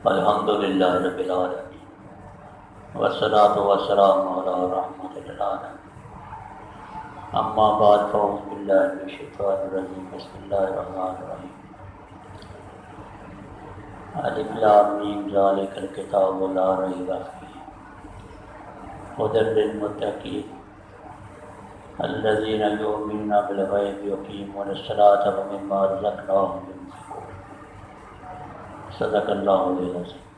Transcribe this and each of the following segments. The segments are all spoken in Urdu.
الحمدللہ رب العالمین والصلاة والسلام علی رحمۃ للعالمین اما بعد فاعوذ باللہ من الشیطان الرجیم بسم اللہ الرحمن الرحیم الف لام میم ذالک الکتاب لا ریب فیہ ھدی للمتقین الذین یؤمنون بالغیب ویقیمون الصلاۃ ومما رزقناہم ينفقون۔ صدق اللہ علیہ وسلم۔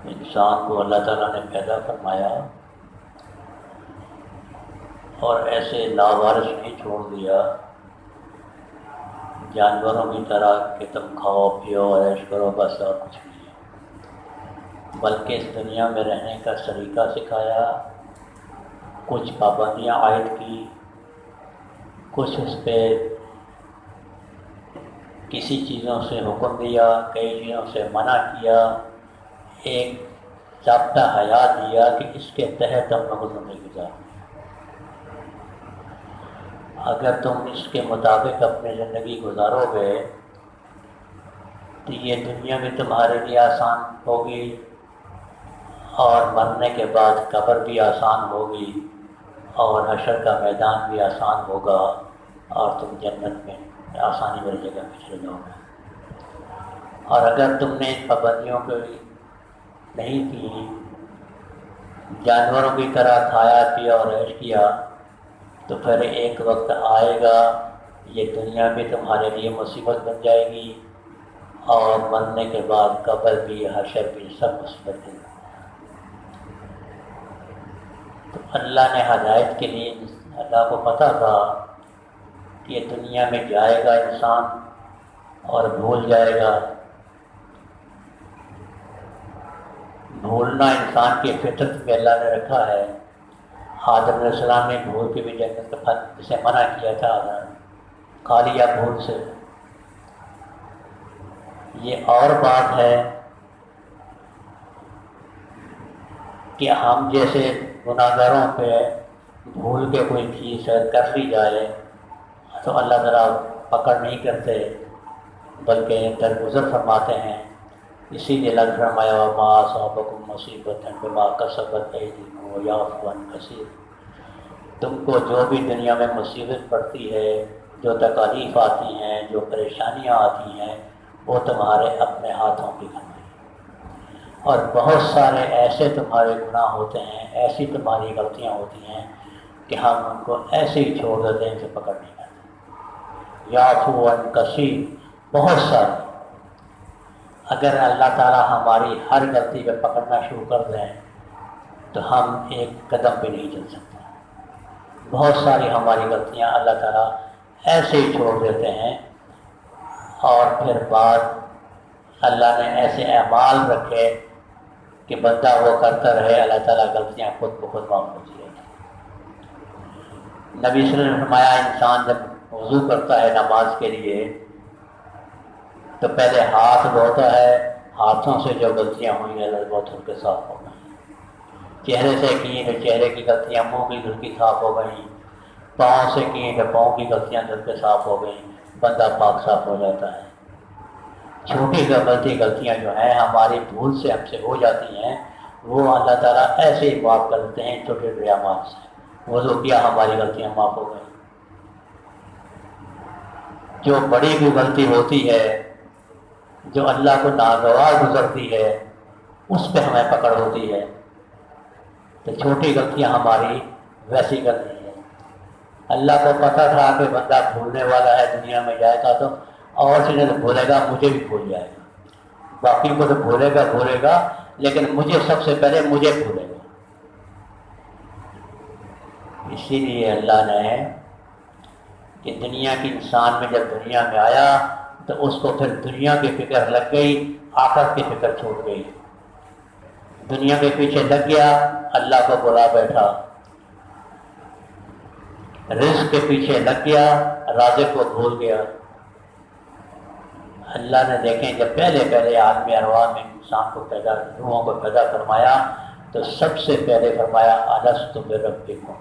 انسان کو اللہ تعالیٰ نے پیدا فرمایا اور ایسے لاوارث نہیں چھوڑ دیا جانوروں کی طرح کہ تم کھاؤ پیو عیش کرو بس اور کچھ نہیں ہے، بلکہ اس دنیا میں رہنے کا طریقہ سکھایا، کچھ پابندیاں عائد کی، کچھ اس پہ کسی چیزوں سے حکم دیا، کئی چیزوں سے منع کیا، ایک ضابطہ حیات دیا کہ اس کے تحت ہم لوگوں نے زندگی گزارنی ہے۔ اگر تم اس کے مطابق اپنی زندگی گزارو گے تو یہ دنیا بھی تمہارے لیے آسان ہوگی اور مرنے کے بعد قبر بھی آسان ہوگی اور حشر کا میدان بھی آسان ہوگا اور تم جنت میں آسانی والی جگہ پہ چلے جاؤ گے۔ اور اگر تم نے ان پابندیوں کو نہیں کی، جانوروں کی طرح کھایا پیا اور عیش کیا، تو پھر ایک وقت آئے گا یہ دنیا بھی تمہارے لیے مصیبت بن جائے گی اور مرنے کے بعد قبر بھی حشر بھی سب مصیبت دیں گے۔ تو اللہ نے ہدایت کے لیے اللہ کو پتہ تھا کہ یہ دنیا میں جائے گا انسان اور بھول جائے گا۔ بھولنا انسان کی فطرت میں اللہ نے رکھا ہے۔ آدم علیہ السلام نے بھول کے بھی جنت کا پھل سے منع کیا تھا، آدم کھا لیا بھول سے۔ یہ اور بات ہے کہ ہم جیسے گناہگاروں پہ بھول کے کوئی چیز کر لی جائے تو اللہ تعالیٰ پکڑ نہیں کرتے بلکہ درگزر فرماتے ہیں۔ اسی لیے اللہ نے فرمایا وما اصابکم مصیبۃ بما کسبت ایدیکم ویعفو عن کثیر۔ تم کو جو بھی دنیا میں مصیبت پڑتی ہے، جو تکالیف آتی ہیں، جو پریشانیاں آتی ہیں، وہ تمہارے اپنے ہاتھوں کی کمائی ہے۔ اور بہت سارے ایسے تمہارے گناہ ہوتے ہیں، ایسی تمہاری غلطیاں ہوتی ہیں کہ ہم ان کو ایسے ہی چھوڑ دیتے ہیں کہ پکڑ نہیں کرتے۔ یعفو عن کثیر، بہت سارے۔ اگر اللہ تعالیٰ ہماری ہر غلطی پہ پکڑنا شروع کر دیں تو ہم ایک قدم پہ نہیں چل سکتے۔ بہت ساری ہماری غلطیاں اللہ تعالیٰ ایسے ہی چھوڑ دیتے ہیں اور پھر بعد اللہ نے ایسے اعمال رکھے کہ بندہ وہ کرتا رہے، اللہ تعالیٰ غلطیاں خود بخود معاف ہوتی رہتی۔ نبی صلی اللہ علیہ وسلم نے فرمایا انسان جب وضو کرتا ہے نماز کے لیے تو پہلے ہاتھ دھوتا ہے، ہاتھوں سے جو غلطیاں ہوئی ہیں اللہ بہت ان کے صاف ہو گئیں۔ چہرے سے کی تو چہرے کی غلطیاں منہ کی دھل کی صاف ہو گئیں، پاؤں سے کی تو پاؤں کی غلطیاں دھل کے صاف ہو گئیں، بندہ پاک صاف ہو جاتا ہے۔ چھوٹی غلطیاں جو ہیں ہماری بھول سے ہم سے ہو جاتی ہیں، وہ اللہ تعالیٰ ایسے ہی معاف کر دیتے ہیں چھوٹے چھوٹے اعمال سے۔ وضو کیا ہماری غلطیاں معاف ہو گئیں۔ جو بڑی بھی غلطی ہوتی ہے، جو اللہ کو ناگوار گزرتی ہے، اس پہ ہمیں پکڑ ہوتی ہے، تو چھوٹی غلطیاں ہماری ویسی غلطی ہے۔ اللہ کو پتہ تھا کہ بندہ بھولنے والا ہے، دنیا میں جائے گا تو اور چیزیں تو بھولے گا، مجھے بھی بھول جائے گا، باقی کو تو بھولے گا لیکن مجھے سب سے پہلے مجھے بھولے گا۔ اسی لیے اللہ نے کہ دنیا کی انسان میں جب دنیا میں آیا تو اس کو پھر دنیا کی فکر لگ گئی، آخرت کی فکر چھوٹ گئی۔ دنیا کے پیچھے لگ گیا، اللہ کو بلا بیٹھا، رزق کے پیچھے لگ گیا، رازق کو بھول گیا۔ اللہ نے دیکھیں جب پہلے عالم ارواح میں انسان کو روحوں کو پیدا فرمایا تو سب سے پہلے فرمایا الست بربکم،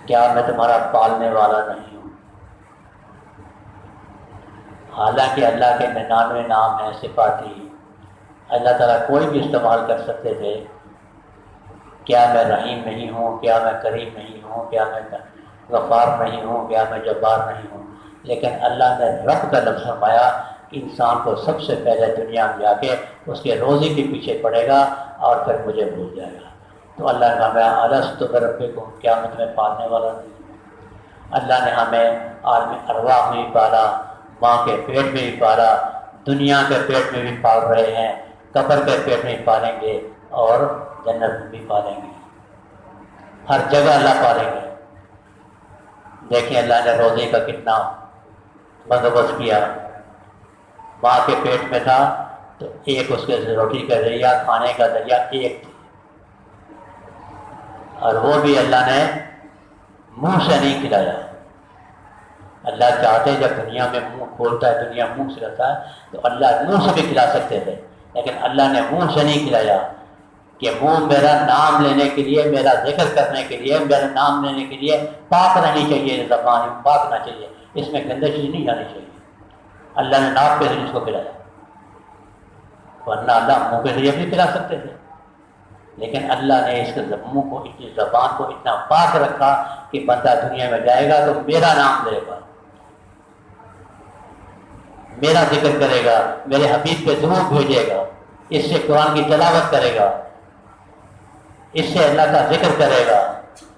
کیا میں تمہارا پالنے والا نہیں ہوں؟ حالانکہ اللہ کے 99 نام ہیں، صفاتی اللہ تعالیٰ کوئی بھی استعمال کر سکتے تھے. کیا میں رحیم نہیں ہوں؟ کیا میں کریم نہیں ہوں؟ کیا میں غفار نہیں ہوں؟ کیا میں جبار نہیں ہوں؟ لیکن اللہ نے رب کا لفظ فرمایا کہ انسان کو سب سے پہلے دنیا میں جا کے اس کے روزی کے پیچھے پڑے گا اور پھر مجھے بھول جائے گا. تو اللہ نے ہمیں الست بربکم، کیا میں تمہیں پالنے والا نہیں؟ اللہ نے ہمیں عالم ارواح میں بھی پالا، ماں کے پیٹ میں بھی پالا، دنیا کے پیٹ میں بھی پال رہے ہیں، قبر کے پیٹ میں بھی پالیں گے اور جنت میں بھی پالیں گے. ہر جگہ اللہ پالیں گے. دیکھیں اللہ نے روزے کا کتنا بندوبست کیا. ماں کے پیٹ میں تھا تو ایک اس کے روٹی کا ذریعہ، کھانے کا ذریعہ ایک تھی، اور وہ بھی اللہ نے منہ سے نہیں کھلایا. اللہ چاہتے جب دنیا میں منہ کھولتا ہے، دنیا منہ سے رہتا ہے، تو اللہ منہ سے بھی کھلا سکتے تھے، لیکن اللہ نے منہ سے نہیں کھلایا کہ منہ میرا نام لینے کے لیے، میرا ذکر کرنے کے لیے، میرا نام لینے کے لیے پاک رہنی چاہیے، زبان پاک نہ چاہیے، اس میں گندی چیز نہیں جانی چاہیے. اللہ نے ناک کے ذریعے اس کو کھلایا، ورنہ اللہ منہ کے ذریعے بھی کھلا سکتے تھے، لیکن اللہ نے اس کے منہ کو، اتنی زبان کو اتنا پاک رکھا کہ بندہ دنیا میں جائے گا تو میرا نام لے گا، میرا ذکر کرے گا، میرے حبیب پہ درود بھیجے گا، اس سے قرآن کی تلاوت کرے گا، اس سے اللہ کا ذکر کرے گا،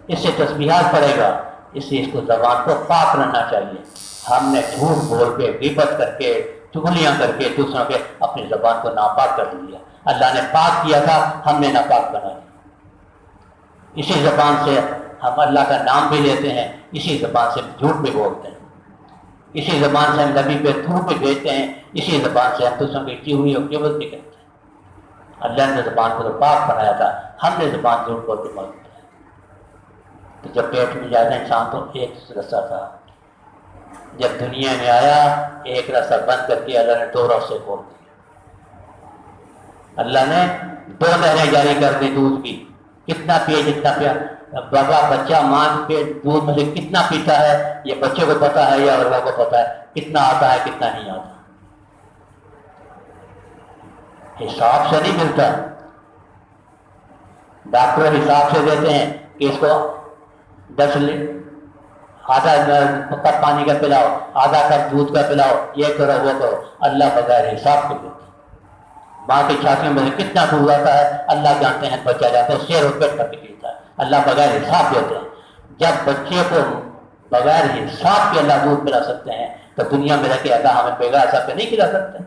اس سے تسبیحات پڑھے گا. اس سے اس کو زبان کو پاک رہنا چاہیے. ہم نے جھوٹ بول کے، غیبت کر کے، چغلیاں کر کے دوسروں کے اپنی زبان کو ناپاک کر دیا. اللہ نے پاک کیا تھا، ہم نے ناپاک بنا دیا. اسی زبان سے ہم اللہ کا نام بھی لیتے ہیں، اسی زبان سے جھوٹ بھی بولتے ہیں، اسی زبان سے ہم نبی پہ تھوک بھی بھیجتے ہیں، اسی زبان سے ہم دوسروں کی کی ہوئی اور غیبت بھی کرتے ہیں. اللہ نے زبان کو تو پاک بنایا تھا، ہم نے زبان جھوٹ بول کے معلوم کیا. تو جب پیٹ میں جاتا انسان تو ایک رستہ تھا، جب دنیا میں آیا ایک راستہ بند کر کے اللہ نے 2 راستے کھول دیے. اللہ نے 2 نہریں جاری کر دی دودھ کی. کتنا پیے جتنا پیا. بابا بچہ ماں کے دودھ میں سے کتنا پیتا ہے یہ بچے کو پتا ہے یا اللہ کو پتا ہے، کتنا آتا ہے کتنا نہیں آتا. حساب سے نہیں ملتا. ڈاکٹر حساب سے دیتے ہیں کہ اس کو 10 آدھا کپ پانی کا پلاؤ، آدھا کپ دودھ کا پلاؤ، یہ کرو وہ کرو. اللہ بغیر حساب کے دیتے. ماں کی چھاتیوں میں سے کتنا دودھ آتا ہے اللہ جانتے ہیں، بچہ جانتے ہیں، 6 روپے کر کے پیتا ہے. اللہ بغیر حساب دیتے ہیں. جب بچے کو بغیر حساب کے اللہ دودھ پلا سکتے ہیں تو دنیا میں رہ کے اللہ ہمیں بغیر حساب کے نہیں کھلا سکتے،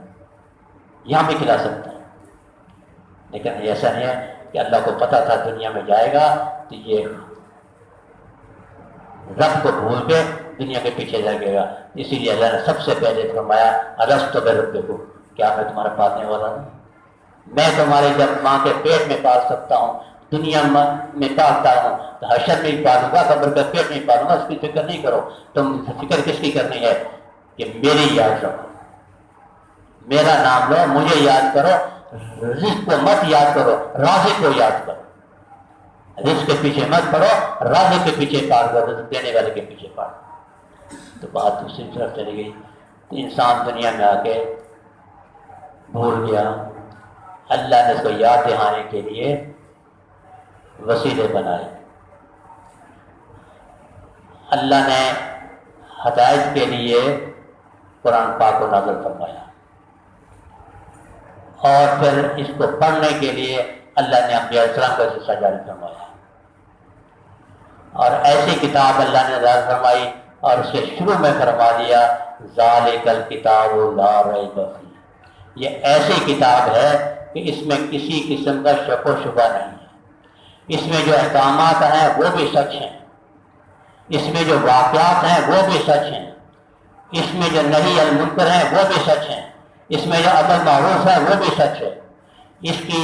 یہاں بھی کھلا سکتے ہیں. لیکن ایسا نہیں ہے کہ اللہ کو پتا تھا دنیا میں جائے گا تو یہ رب کو بھول کے دنیا کے پیچھے لگے گا. اسی لیے اللہ نے سب سے پہلے فرمایا الست بربکم، کیا میں تمہارا پالنے والا ہوں؟ میں تمہارے جب ماں کے پیٹ میں پال سکتا ہوں، دنیا میں پالتا ہوں، تو حشر میں ہی پالوں گا، قبر کے پیٹ میں ہی پالوں گا. اس کی فکر نہیں کرو. تم فکر کس کی کرنی ہے کہ میری یاد رکھو، میرا نام لو، مجھے یاد کرو. رزق کو مت یاد کرو، رازق کو یاد کرو. رزق کے پیچھے مت پڑو، رازق کے پیچھے پاڑ دو، رزق دینے والے کے پیچھے پاڑ. تو بات دوسری طرف چلی گئی. تو انسان دنیا میں آ کے بھول گیا. اللہ نے اس کو یاد دہانے کے لیے وسیلے بنائے. اللہ نے ہدایت کے لیے قرآن پاک کو نازل فرمایا، اور پھر اس کو پڑھنے کے لیے اللہ نے انبیاء السلام کا سلسلہ جاری فرمایا. اور ایسی کتاب اللہ نے نازل فرمائی اور اس کے شروع میں فرما دیا ذالک الکتاب لا ریب فیہ. یہ ایسی کتاب ہے کہ اس میں کسی قسم کا شک و شبہ نہیں ہے. اس میں جو احکامات ہیں وہ بھی سچ ہیں، اس میں جو واقعات ہیں وہ بھی سچ ہیں، اس میں جو نہی المنکر ہیں وہ بھی سچ ہیں، اس میں جو امر معروف ہے وہ بھی سچ ہے، اس کی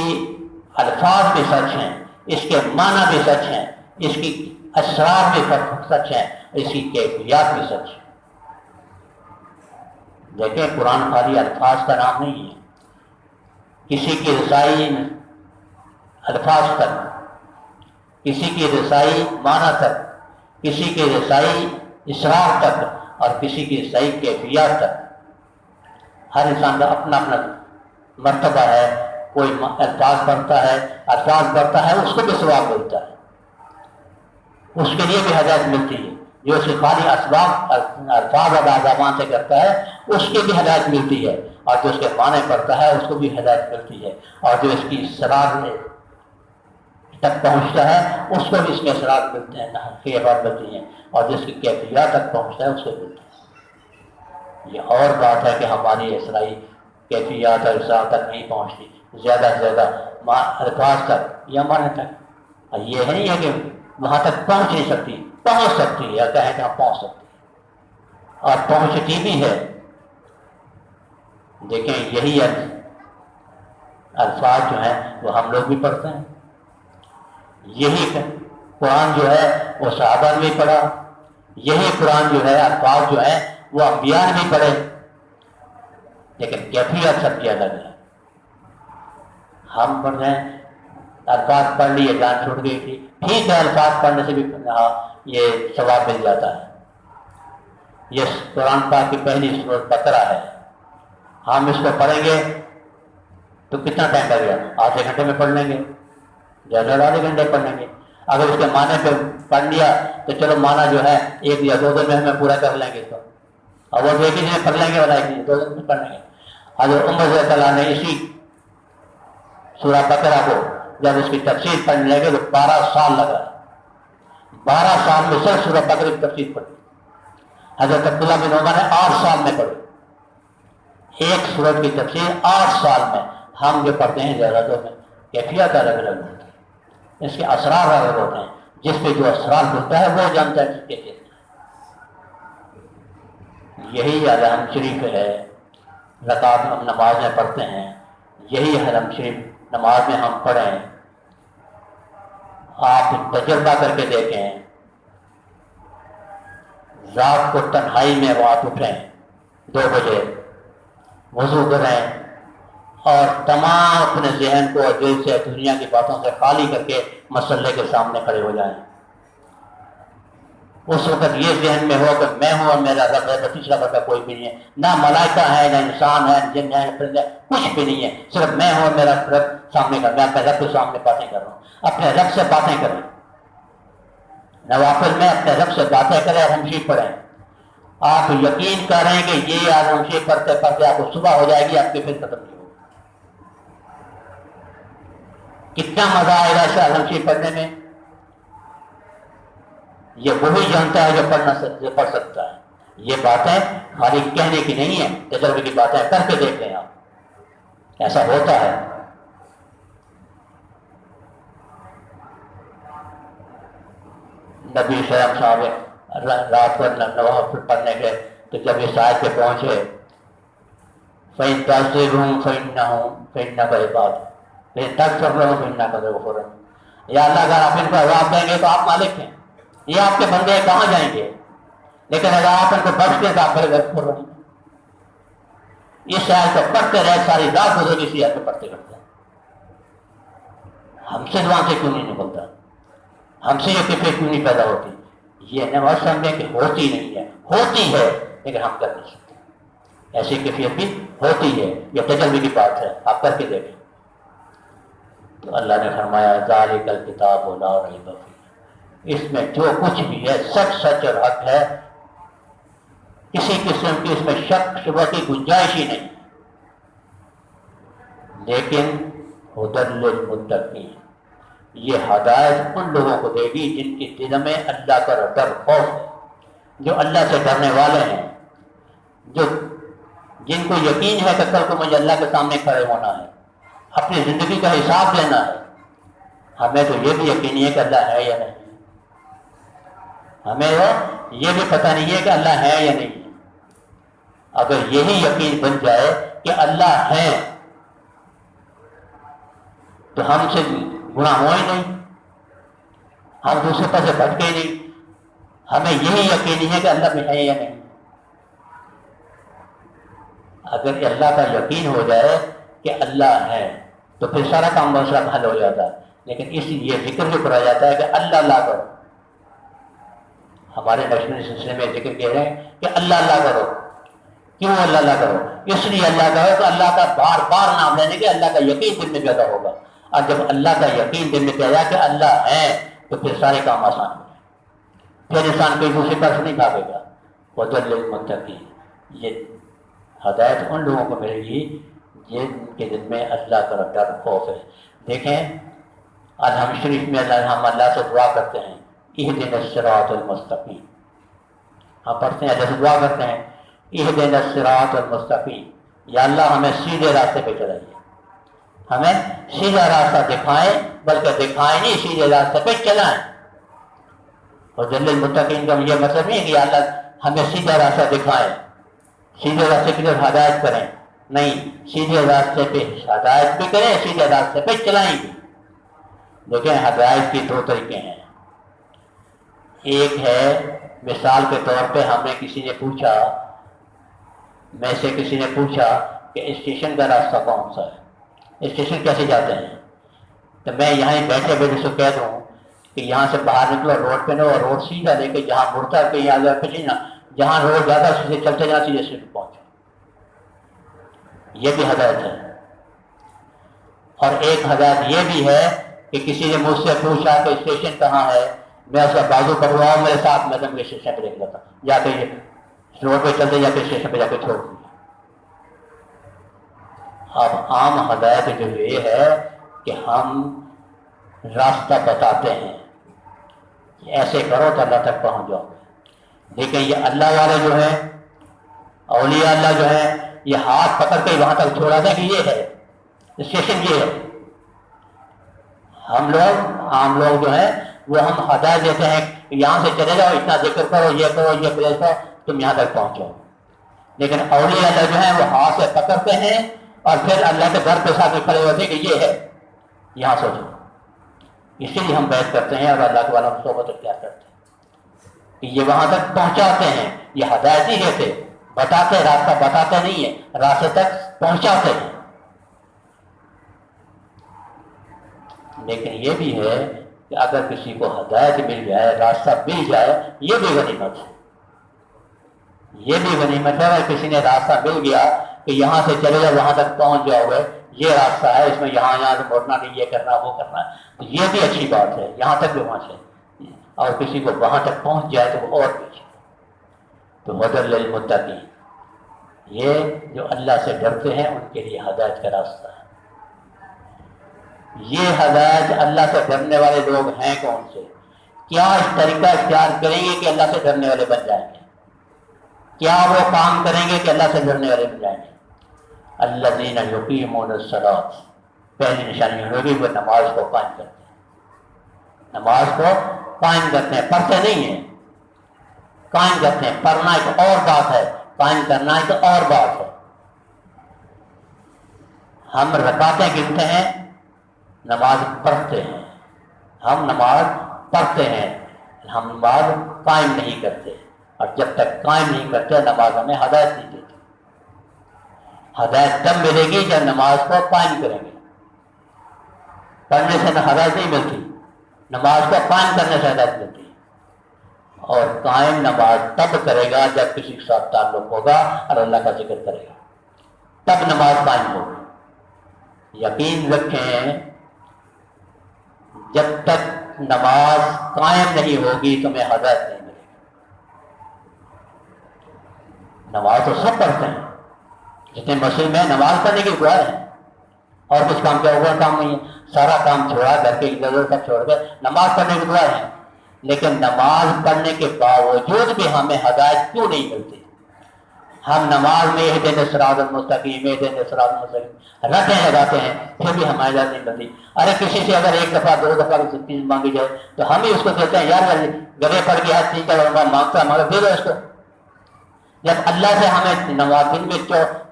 الفاظ بھی سچ ہیں، اس کے معنی بھی سچ ہیں، اس کی اسرار بھی سچ ہیں، اس کی کیفیات بھی سچ ہیں. دیکھیں قرآن خالی الفاظ کا نام نہیں ہے. کسی کی رسائی الفاظ تک، کسی کی رسائی معنی تک، کسی کی رسائی اسرار تک، اور کسی کی رسائی کیفیات تک۔ ہر انسان کا اپنا اپنا مرتبہ ہے، کوئی الفاظ پڑھتا ہے، الفاظ پڑھتا ہے اس کو بھی ثواب ملتا ہے، اس کے لیے بھی ہدایت ملتی ہے۔ جو اس کے خالی اسباب الفاظ ادا زبان سے کرتا ہے اس کی بھی ہدایت ملتی ہے، اور جو اس کے معنی پڑھتا ہے اس کو بھی ہدایت ملتی ہے، اور جو اس کی اسرار تک پہنچتا ہے اس کو بھی اس کے اثرات ملتے ہیں، خیرات ملتی ہیں، اور جس کی کیفیات تک پہنچتا ہے اس کو ملتا ہے۔ یہ اور بات ہے کہ ہماری اسرائی کیفیات اور اثرات تک نہیں پہنچتی، زیادہ سے زیادہ الفاظ تک یا معنی تک۔ اور یہ نہیں ہے کہ وہاں تک پہنچ نہیں سکتی، پہنچ سکتی ہے، یا کہیں کہ پہنچ سکتی ہے اور پہنچتی بھی ہے۔ دیکھیں یہی الفاظ جو ہیں وہ ہم لوگ بھی پڑھتے ہیں، یہی قرآن جو ہے وہ صحابہ نے بھی پڑھا، یہی قرآن جو ہے الفاظ جو ہیں وہ انبیاء نے بھی پڑھے، لیکن کیفیت سب کی الگ ہے۔ ہم پڑھ رہے ہیں، الفاظ پڑھ لیے، جان چھوٹ گئی تھی، ٹھیک ہے، الفاظ پڑھنے سے بھی یہ ثواب مل جاتا ہے۔ یہ قرآن پاک کی پہلی سورۃ بقرہ ہے، ہم اس کو پڑھیں گے تو کتنا ٹائم لگے گا؟ آدھے گھنٹے میں پڑھ لیں گے، زیادہ آدھے گھنٹے پڑھ لیں گے۔ اگر اس کے معنی پہ پڑھ لیا تو چلو معنی جو ہے 1 یا 2 دن میں ہمیں پورا کر لیں گے، تو اور وہ ایک ہی دن میں پڑھ لیں گے، والا 1 یا 2 دن میں پڑھ لیں گے۔ حضرت عمر رضی اللہ عنہ نے اسی سورہ بقرہ کو جب اس کی تفسیر پڑھنے لگے تو 12 سال لگا، 12 سال میں صرف سورہ بقرہ کی تفسیر پڑھی۔ حضرت عبداللہ بن عمر نے 8 سال میں پڑھی، ایک سورت کی تفسیر 8 سال میں۔ ہم جو پڑھتے ہیں زیادہ تو میں کیفیت الگ الگ ہوتی ہے، اس کے اسرار الگ ہوتے ہیں، جس پہ جو اسرار ہوتا ہے وہ جانتا ہے کہ کیسے۔ یہی حرم شریف ہے، رکعت ہم نماز میں پڑھتے ہیں، یہی حرم شریف نماز میں ہم پڑھیں۔ آپ تجربہ کر کے دیکھیں، رات کو تنہائی میں آپ اٹھیں 2 بجے، وضو کریں اور تمام اپنے ذہن کو اور دل سے دنیا کی باتوں سے خالی کر کے مصلے کے سامنے کھڑے ہو جائیں۔ اس وقت یہ ذہن میں ہو کہ میں ہوں اور میرا رب ہے، تیسرا بندہ کوئی بھی نہیں ہے، نہ ملائکہ ہے، نہ انسان ہے، نہ جن ہے، نہ پرندہ، کچھ بھی نہیں ہے، صرف میں ہوں اور میرا رب سامنے کر، میں اپنے رب کے سامنے باتیں کر رہا ہوں۔ اپنے رب سے باتیں کریں، نوافل میں اپنے رب سے باتیں کریں اور ہمشیر پڑھیں۔ آپ یقین کر رہے ہیں کہ یہ آج ہمشیر پڑھتے پڑھتے آپ کو صبح ہو جائے گی، آپ کی پھر ختم نہیں ہوگی۔ کتنا مزہ آئے گا اسے ہمشیر پڑھنے میں، یہ وہی جانتا ہے جو پڑھ سکتا ہے۔ یہ باتیں خالی کہنے کی نہیں ہیں، تجربے کی باتیں کر کے دیکھ لیں آپ، ایسا ہوتا ہے۔ نبی شرم صاحب رات کو نوافل پڑھنے گئے تو جب اس آیت پہ پہنچے فَإِن تَعْصِرْهُمْ فَإِنَّهُمْ فَإِنَّكَ عِبَادُ فَإِن تَغْفِرْ لَهُمْ فَإِنَّكَ غَفُورٌ رحيم۔ یا اللہ اگر آپ ان کو عذاب دیں گے تو آپ مالک ہیں، یہ آپ کے بندے کہاں جائیں گے، لیکن اگر آپ ان کو بخش دیں تو آپ پھر غفور رحیم۔ اس آیت کو پڑھتے رہے، ساری رات گزر اسی آیت کو پڑھتے کرتے ہیں۔ ہم سے زبان سے کیوں نہیں نکلتا، ہم سے یہ کیفیت کیوں نہیں پیدا ہوتی؟ یہ نہ سمجھیں کہ ہوتی نہیں ہے، ہوتی ہے لیکن ہم کر نہیں سکتے۔ ایسی کیفیت بھی ہوتی ہے، یہ تجربے کی بات ہے، آپ کر کے دیکھیں۔ تو اللہ نے فرمایا ذالک الکتاب لا ریب فیہ، اس میں جو کچھ بھی ہے سچ سچ اور حق ہے، کسی قسم کی اس میں شک شبہ کی گنجائش ہی نہیں۔ لیکن ھدی للمتقین، یہ ہدایت ان لوگوں کو دے گی جن کی دل میں اللہ کا ڈر خوف ہے، جو اللہ سے ڈرنے والے ہیں، جن کو یقین ہے کہ کل کو مجھے اللہ کے سامنے کھڑے ہونا ہے، اپنی زندگی کا حساب لینا ہے۔ ہمیں تو یہ بھی یقین ہے کہ اللہ ہے یا نہیں، ہمیں یہ بھی پتہ نہیں ہے کہ اللہ ہے یا نہیں۔ اگر یہی یقین بن جائے کہ اللہ ہے تو ہم سے گناہ ہو ہی نہیں، ہم دوسرے پاس سے بھٹکے ہی نہیں۔ ہمیں یہی یقین ہے کہ اللہ میں ہے یا نہیں۔ اگر اللہ کا یقین ہو جائے کہ اللہ ہے تو پھر سارا کام مسئلہ حل ہو جاتا ہے۔ لیکن اس یہ ذکر جو کرا جاتا ہے کہ اللہ اللہ کرو، ہمارے مشہور سلسلے میں ذکر کہہ رہے ہیں کہ اللہ اللہ کرو. کیوں اللہ اللہ کرو؟ اس لیے اللہ کرو تو اللہ کا بار بار نام لینے کے اللہ کا یقین دل میں پیدا ہوگا، اور جب اللہ کا یقین دل میں پیدا کہ اللہ ہے تو پھر سارے کام آسان ہو جائیں، پھر انسان کوئی دوسرے طرف نہیں بھاگے گا. وَذَلِّ الْمُتَّقِينَ، یہ ہدایت ان لوگوں کو ملے گی جن کے دل میں اللہ کا ڈر خوف ہے. دیکھیں الحمد شریف میں ہم اللہ سے دعا کرتے ہیں اہدنا الصراط المستقیم، ہم پڑھتے ہیں اللہ سے دعا کرتے ہیں اہدنا الصراط المستقیم، یا اللہ ہمیں سیدھے راستے پہ چلائیے، ہمیں سیدھا راستہ دکھائیں، بلکہ دکھائیں نہیں سیدھے راستے پہ چلائیں. اور جل المتقین کا یہ مطلب نہیں ہے کہ اللہ ہمیں سیدھا راستہ دکھائیں، سیدھے راستے کی طرف ہدایت کریں، نہیں، سیدھے راستے پہ ہدایت بھی کریں، سیدھے راستے پہ چلائیں بھی. دیکھیں ہدایت کے دو طریقے ہیں. ایک ہے مثال کے طور پہ ہمیں کسی نے پوچھا، میں سے کسی نے پوچھا کہ اسٹیشن کا راستہ کون سا ہے، اسٹیشن کیسے جاتے ہیں، تو میں یہاں بیٹھے بیٹھے سے کہہ دوں کہ یہاں سے باہر نکلو، روڈ پہ نو، اور روڈ سیدھا لے کے جہاں مڑتا ہے کہیں آگے پیچھے نہ، جہاں روڈ جاتا ہے سیدھے چلتے جانا سیدھے اسٹیشن پہنچو. یہ بھی ہدایت ہے. اور ایک ہدایت یہ بھی ہے کہ کسی نے مجھ سے پوچھا کہ اسٹیشن کہاں ہے، میں اس کا بازو پکڑواؤں میرے ساتھ، میں تم اسٹیشن پہ دیکھ لیتا جا کے، روڈ پہ چلتے جا کے اسٹیشن پہ جا کے چھوڑ دیا. اب عام ہدایت جو یہ ہے کہ ہم راستہ بتاتے ہیں کہ ایسے کرو تو اللہ تک پہنچ جاؤ گے. لیکن یہ اللہ والے جو ہیں، اولیاء اللہ جو ہیں، یہ ہاتھ پکڑ کے وہاں تک چھوڑا تھا کہ یہ ہے اسٹیشن، یہ ہے. ہم لوگ عام لوگ جو ہیں وہ ہم ہدایت دیتے ہیں کہ یہاں سے چلے جاؤ، اتنا ذکر کرو، یہ پریس کرو، تم یہاں تک پہنچو. لیکن اولیاء اللہ جو ہیں وہ ہاتھ سے پکڑتے ہیں اور پھر اللہ کے گھر پہ ساتھ کھڑے ہوتے ہیں کہ یہ ہے، یہاں سوچو. اسی لیے ہم بیعت کرتے ہیں اور اللہ کے والوں کو صحبت اختیار کرتے ہیں کہ یہ وہاں تک پہنچاتے ہیں. یہ ہدایت ہی رہتے، بتاتے، راستہ بتاتے نہیں ہیں، راستے تک پہنچاتے ہیں. لیکن یہ بھی ہے کہ اگر کسی کو ہدایت مل جائے، راستہ مل جائے، یہ بھی غنیمت ہے. یہ بھی غنیمت ہے. اگر کسی نے راستہ مل گیا کہ یہاں سے چلے جاؤ وہاں تک پہنچ جاؤ گے، یہ راستہ ہے، اس میں یہاں سے مڑنا نہیں، یہ کرنا وہ کرنا، تو یہ بھی اچھی بات ہے، یہاں تک بھی پہنچے. اور کسی کو وہاں تک پہنچ جائے تو وہ اور پیچھے. تو ہدی للمتقین، یہ جو اللہ سے ڈرتے ہیں ان کے لیے ہدایت کا راستہ ہے. یہ ہدایت اللہ سے ڈرنے والے لوگ ہیں کون سے؟ کیا اس طریقہ اختیار کریں گے کہ اللہ سے ڈرنے والے بن جائیں گے؟ کیا وہ کام کریں گے کہ اللہ سے ڈرنے والے بن جائیں گے؟ الذین یقیمون الصلاۃ، پہلی نشانی ہوگی وہ نماز کو قائم کرتے ہیں. نماز کو قائم کرتے ہیں، پڑھتے نہیں ہیں، قائم کرتے ہیں. پڑھنا ایک اور بات ہے، قائم کرنا ایک اور بات ہے. ہم رکعتیں گنتے ہیں، نماز پڑھتے ہیں. ہم نماز پڑھتے ہیں، ہم نماز قائم نہیں کرتے. اور جب تک قائم نہیں کرتے نماز ہمیں ہدایت نہیں دیتی. ہدایت تب ملے گی جب نماز کو قائم کریں گے. پڑھنے سے ہدایت نہیں ملتی، نماز کو قائم کرنے سے ہدایت ملتی. اور قائم نماز تب کرے گا جب کسی کے ساتھ تعلق ہوگا اور اللہ کا ذکر کرے گا، تب نماز قائم ہوگی. یقین رکھیں جب تک نماز قائم نہیں ہوگی تمہیں ہدایت نہیں ملے گی. نماز تو سب پڑھتے ہیں، جتنے مسلم میں نماز پڑھنے کی دعا ہے، اور کچھ کام کیا ہوا کام نہیں ہے. سارا کام چھوڑا، گھر کے ادھر سب چھوڑ کر نماز پڑھنے کی دعا ہے. لیکن نماز پڑھنے کے باوجود بھی ہمیں ہدایت کیوں نہیں ملتی؟ ہم نماز میں اہدنا الصراط المستقیم، اہدنا الصراط المستقیم رٹے لگاتے ہیں، پھر بھی ہماری ہدایت نہیں ملتی. ارے کسی سے اگر ایک دفعہ دو دفعہ چیز مانگی جائے تو ہم ہی اس کو کہتے ہیں یار گلے پڑ گیا ٹھیک ہے مانگتا مگر دے دو اس کو. جب اللہ سے ہمیں نماز دن میں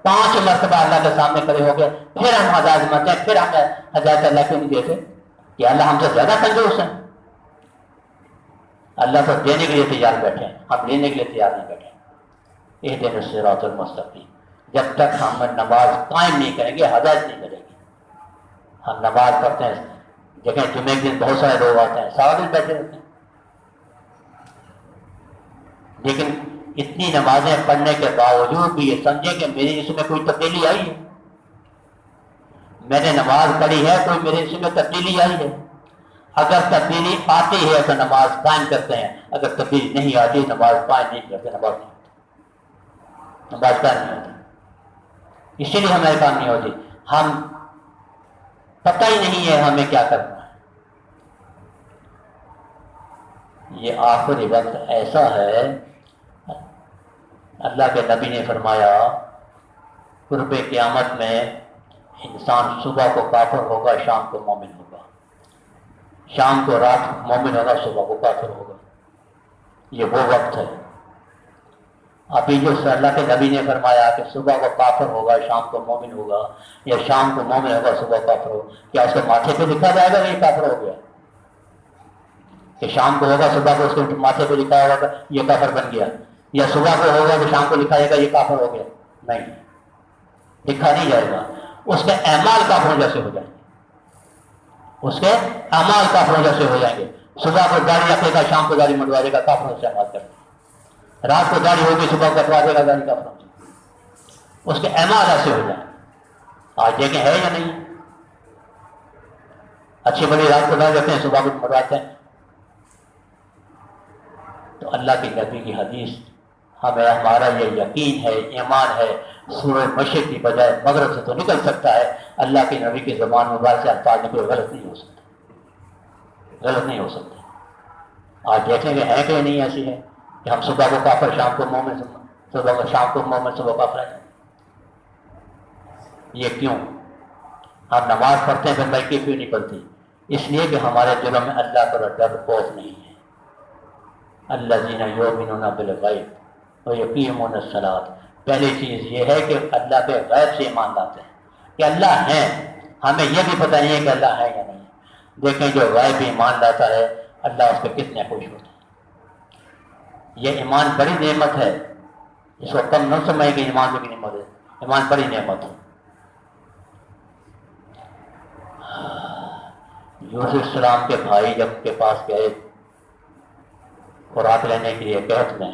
5 مرتبہ اللہ کے سامنے کھڑے ہو گئے پھر ہم ہدایت مانگتے ہیں، پھر ہمیں ہدایت اللہ کیوں نہیں دیتے؟ کہ اللہ ہم سے زیادہ کنجوس ہیں. اللہ تو دینے کے لیے تیار بیٹھے ہیں، ہم لینے کے لیے تیار نہیں بیٹھے. اہدنا الصراط المستقیم، جب تک ہم نماز قائم نہیں کریں گے ہدایت نہیں ملے گی. ہم نماز پڑھتے ہیں، دیکھیں جمعے کے دن بہت سارے لوگ آتے ہیں، سارا دن بیٹھے رہتے ہیں، لیکن اتنی نمازیں پڑھنے کے باوجود بھی یہ سمجھیں کہ میری جسم میں کوئی تبدیلی آئی ہے، میں نے نماز پڑھی ہے، کوئی میرے جسم میں تبدیلی آئی ہے۔ اگر تبدیلی آتی ہے تو نماز قائم کرتے ہیں، اگر تبدیلی نہیں آتی نماز قائم نہیں کرتے، نماز نہیں ہوتی، نماز قائم نہیں ہوتی، اسی لیے ہمارے کام نہیں ہوتی، ہم پتہ ہی نہیں ہے ہمیں کیا کرنا ہے۔ یہ آخری وقت ایسا ہے، اللہ کے نبی نے فرمایا قرب قیامت میں انسان صبح کو کافر ہوگا، شام کو مومن ہوگا، شام کو رات مومن ہوگا، صبح کو کافر ہوگا۔ یہ وہ وقت ہے ابھی جو اللہ کے نبی نے فرمایا کہ صبح کو کافر ہوگا، شام کو مومن ہوگا، یا شام کو مومن ہوگا، صبح کافر ہوگا، کیا اس کے ماتھے پہ لکھا جائے گا یہ کافر ہو گیا؟ کہ شام کو ہوگا صبح کو اس کے ماتھے پہ لکھا ہوگا یہ کافر بن گیا، یا صبح کو ہوگا تو شام کو لکھا جائے گا یہ کافر ہو گیا؟ نہیں، لکھا نہیں جائے گا، اس کے اعمال کافروں جیسے ہو جائیں گے، اس کے اعمال کافروں جیسے ہو جائیں گے۔ صبح کو داڑھی رکھے گا، شام کو داڑھی منڈوا دے گا، کافروں سے اعمال کرتے ہیں، رات کو داڑھی ہوگی، صبح کو کٹوا دے گا داڑھی، کافروں سے، اس کے اعمال ایسے ہو جائیں۔ آج دیکھیں ہے یا نہیں، اچھی بڑی رات کو داڑھی رکھتے ہیں، صبح کو منڈواتے ہیں۔ تو اللہ کے نبی کی حدیث ہمیں، ہمارا یہ یقین ہے، ایمان ہے، سورج مشرق کی بجائے مغرب سے تو نکل سکتا ہے، اللہ کے نبی کی زبان مبارک سے الفاظ میں کوئی غلط نہیں ہو سکتا، غلط نہیں ہو سکتا۔ آج دیکھیں گے ہے کہ نہیں ایسی ہے کہ ہم صبح کو کافر، شام کو مومن، صبح کو شام کو مومن، صبح کافر ہے۔ یہ کیوں؟ ہم نماز پڑھتے ہیں پھر مائکی کیوں نہیں پڑھتی؟ اس لیے کہ ہمارے دلوں میں اللہ پر ڈر خوف نہیں ہے۔ الذین یؤمنون بالغیب ویقیمون الصلاۃ، پہلی چیز یہ ہے کہ اللہ پہ غیب سے ایمان لاتے ہیں کہ اللہ ہیں، ہمیں یہ بھی پتہ نہیں ہے کہ اللہ ہے یا نہیں۔ دیکھیں جو غیب پہ ایمان لاتا ہے اللہ اس پہ کتنے خوش ہوتے ہیں۔ یہ ایمان بڑی نعمت ہے، اس کو کم نہ سمجھیں کہ ایمان کی نعمت ہے، ایمان بڑی نعمت ہے۔ یوسف السلام کے بھائی جب ان کے پاس گئے خوراک لینے کے لیے کہت میں،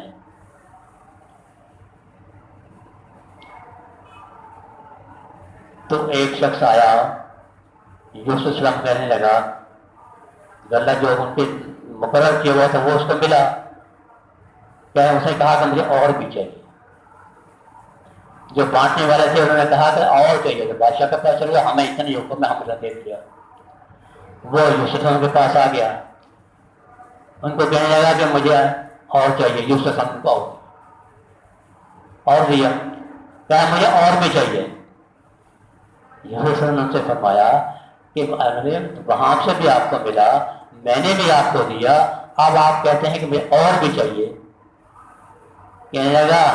تو ایک شخص آیا، یوسف السلام کہنے لگا غلہ جو ان کے مقرر کیا ہوا تھا وہ اس کو ملا، کہ اس نے کہا کہ مجھے اور بھی چاہیے۔ جو بانٹنے والے تھے انہوں نے کہا کہ اور چاہیے، تو بادشاہ کا پتہ چل گیا ہمیں اتنا نہیں حکم ہے، ہم نے دے دیا۔ وہ یوسف السلام کے پاس آ گیا، ان کو کہنے لگا کہ مجھے اور چاہیے، یوسف السلام کو اور دیا، کہا مجھے اور بھی چاہیے۔ یوسف السلام نے ان سے فرمایا کہ وہاں سے بھی آپ کو ملا، میں نے بھی آپ کو دیا، اب آپ کہتے ہیں کہ مجھے اور بھی چاہیے۔ کہنے لگا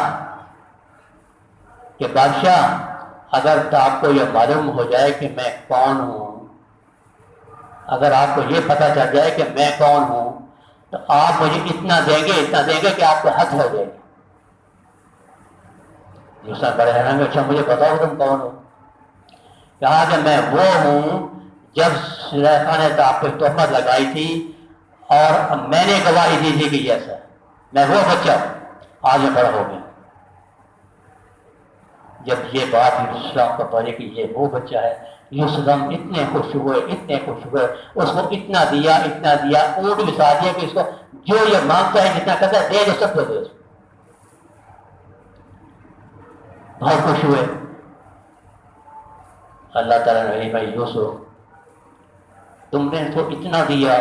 کہ بادشاہ اگر آپ کو یہ معلوم ہو جائے کہ میں کون ہوں، اگر آپ کو یہ پتہ چل جائے کہ میں کون ہوں تو آپ مجھے اتنا دیں گے، اتنا دیں گے کہ آپ کو حد ہو جائے گی۔ یوسف بڑے حیران ہوئے، اچھا مجھے بتاؤ تم کون ہو؟ کہا کہ میں وہ ہوں جب زلیخا نے آپ پہ تہمت لگائی تھی اور میں نے گواہی دی تھی کہ یہ ایسا ہے، میں وہ بچہ ہوں، آج میں بڑا ہو گیا۔ جب یہ بات یوسف السلام کو پڑھی کہ یہ وہ بچہ ہے، یوسف السلام اتنے خوش ہوئے، اتنے خوش ہوئے، اس کو اتنا دیا، اتنا دیا، اونٹ بچھا دیا کہ اس کو جو یہ مانگتا ہے جتنا کہتا ہے دے دو، سب کو دے دو۔ بہت خوش ہوئے۔ اللہ تعالیٰ نے بھائی یوسف تم نے اس کو اتنا دیا،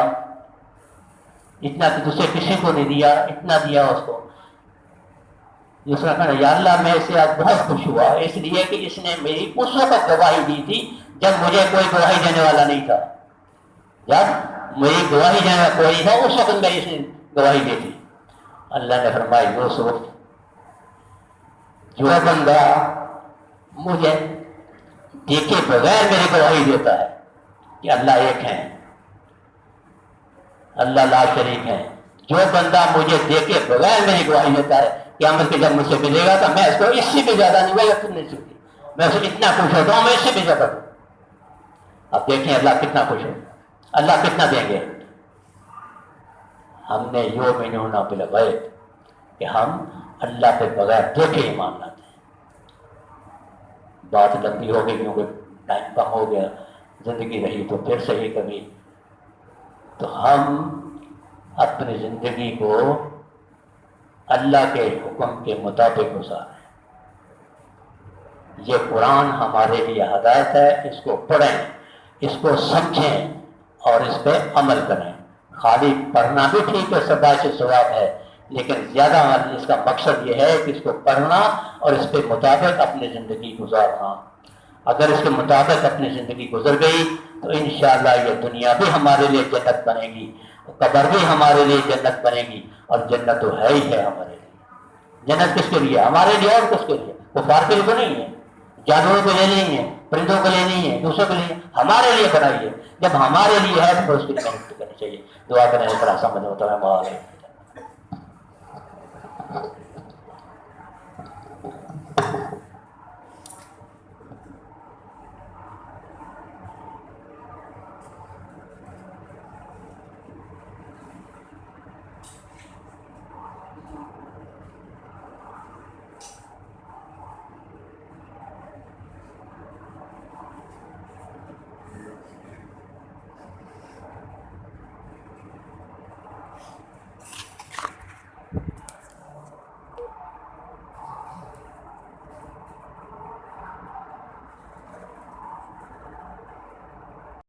اتنا کہ دوسرے کسی کو نہیں دیا، اتنا دیا اس کو۔ یوسف نے کہا یا اللہ میں اس سے آج بہت خوش ہوا، اس لیے کہ اس نے میری اس وقت گواہی دی تھی جب مجھے کوئی گواہی دینے والا نہیں تھا، جب میری گواہی دینے والا کوئی نہیں تھا اس وقت میں اس نے گواہی دی تھی۔ اللہ نے فرمایا یوسف جو بندہ مجھے دیکھے بغیر میری گواہی دیتا ہے کہ اللہ ایک ہے، اللہ لا شریک ہے، جو بندہ مجھے دیکھے بغیر میری گواہی دیتا ہے قیامت کے جب مجھ سے ملے گا تو میں اس کو اس سے بھی زیادہ نہیں ہوگا، تم نہیں سکتی، میں اسے اتنا خوش ہوتا ہوں، میں اس سے بھی زیادہ ہوں۔ اب دیکھیں اللہ کتنا خوش ہو۔ اللہ کتنا دیں گے؟ ہم نے یؤمنون بالغیب کہ ہم اللہ پہ بغیر دیکھے ایمان لاتے ہیں۔ بات لمبی ہو گئی کیونکہ ٹائم کم ہو گیا، زندگی رہی تو پھر صحیح کبھی۔ تو ہم اپنی زندگی کو اللہ کے حکم کے مطابق گزاریں۔ یہ قرآن ہمارے لیے ہدایت ہے، اس کو پڑھیں، اس کو سمجھیں اور اس پہ عمل کریں۔ خالی پڑھنا بھی ٹھیک ہے، ثواب سے ثواب ہے، لیکن زیادہ اس کا مقصد یہ ہے کہ اس کو پڑھنا اور اس کے مطابق اپنی زندگی گزارنا۔ اگر اس کے مطابق اپنی زندگی گزر گئی تو انشاءاللہ یہ دنیا بھی ہمارے لیے جنت بنے گی، قبر بھی ہمارے لیے جنت بنے گی، اور جنت تو ہے ہی ہے ہمارے لیے۔ جنت کس کے لیے؟ ہمارے لیے اور کس کے لیے؟ کفار کے لیے تو نہیں ہے، جانوروں کے لیے نہیں ہے، پرندوں کے لیے نہیں ہے، دوسروں کے لیے، ہمارے لیے بنائی ہے۔ جب ہمارے لیے ہے تو اس کی محنت کرنی چاہیے۔ دعا کریں، بڑا سمجھ ہوتا ہے۔